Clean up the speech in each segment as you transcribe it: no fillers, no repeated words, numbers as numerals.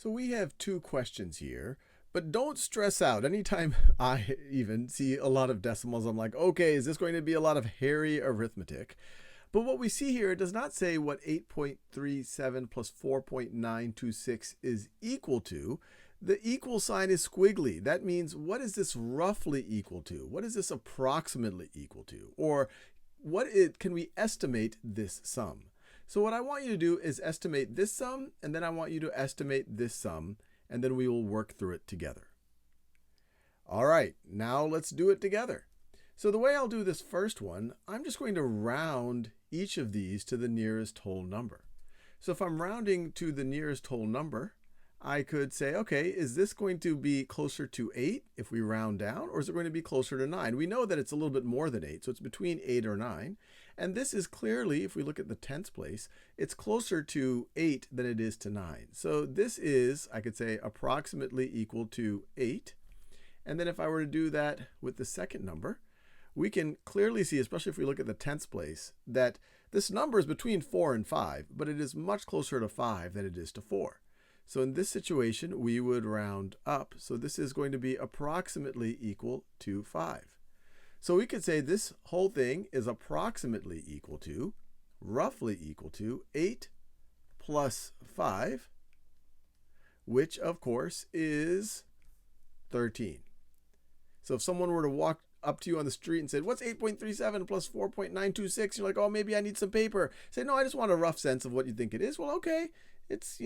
So we have two questions here, but don't stress out. Anytime I even see a lot of decimals, I'm like, okay, is this going to be a lot of hairy arithmetic? But what we see here, it does not say what 8.37 plus 4.926 is equal to. The equal sign is squiggly. That means, what is this roughly equal to? What is this approximately equal to? Or can we estimate this sum? So what I want you to do is estimate this sum, and then I want you to estimate this sum, and then we will work through it together. All right, now let's do it together. So the way I'll do this first one, I'm just going to round each of these to the nearest whole number. So if I'm rounding to the nearest whole number, I could say, okay, is this going to be closer to 8 if we round down, or is it going to be closer to 9? We know that it's a little bit more than 8, so it's between 8 or 9. And this is clearly, if we look at the tens place, it's closer to 8 than it is to 9. So this is, I could say, approximately equal to 8. And then if I were to do that with the second number, we can clearly see, especially if we look at the tens place, that this number is between 4 and 5, but it is much closer to 5 than it is to 4. So in this situation, we would round up. So this is going to be approximately equal to 5. So we could say this whole thing is approximately equal to, roughly equal to, 8 plus 5, which of course is 13. So if someone were to walk up to you on the street and said, what's 8.37 plus 4.926? You're like, oh, maybe I need some paper. Say, no, I just want a rough sense of what you think it is. Well, okay. It's,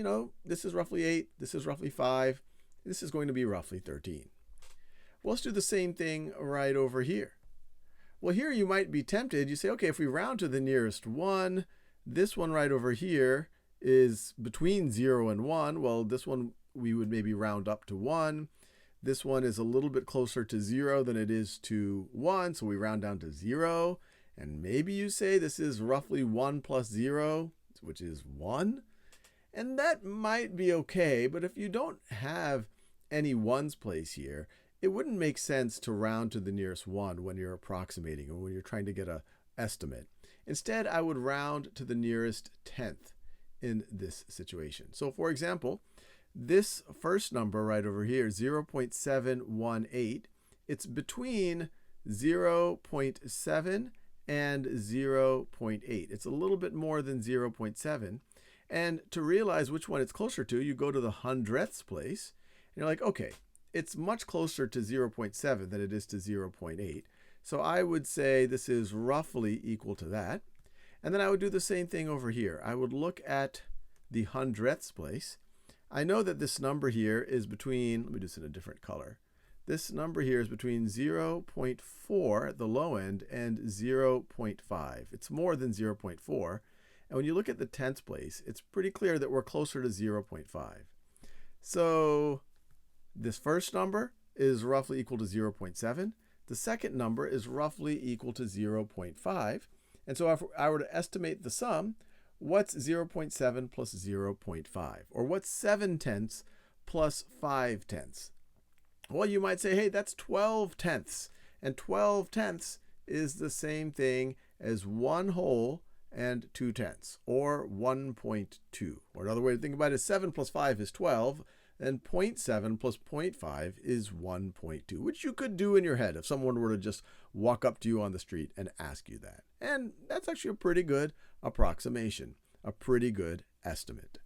this is roughly 8, this is roughly 5, this is going to be roughly 13. Well, let's do the same thing right over here. Well, here you might be tempted. You say, okay, if we round to the nearest 1, this one right over here is between 0 and 1. Well, this one we would maybe round up to 1. This one is a little bit closer to 0 than it is to 1, so we round down to 0. And maybe you say this is roughly 1 plus 0, which is 1. And that might be okay, but if you don't have any ones place here, it wouldn't make sense to round to the nearest 1 when you're approximating or when you're trying to get an estimate. Instead, I would round to the nearest tenth in this situation. So for example, this first number right over here, 0.718, it's between 0.7 and 0.8. It's a little bit more than 0.7. And to realize which one it's closer to, you go to the hundredths place, and you're like, okay, it's much closer to 0.7 than it is to 0.8. So I would say this is roughly equal to that. And then I would do the same thing over here. I would look at the hundredths place. I know that this number here is between, let me do this in a different color. This number here is between 0.4 at the low end and 0.5. It's more than 0.4. And when you look at the tenths place, it's pretty clear that we're closer to 0.5. So this first number is roughly equal to 0.7. The second number is roughly equal to 0.5. And so if I were to estimate the sum, what's 0.7 plus 0.5? Or what's 7/10 plus 5/10? Well, you might say, hey, that's 12/10. And 12/10 is the same thing as 1 whole and 2/10, or 1.2. Or another way to think about it is 7 plus 5 is 12, and 0.7 plus 0.5 is 1.2, which you could do in your head if someone were to just walk up to you on the street and ask you that. And that's actually a pretty good approximation, a pretty good estimate.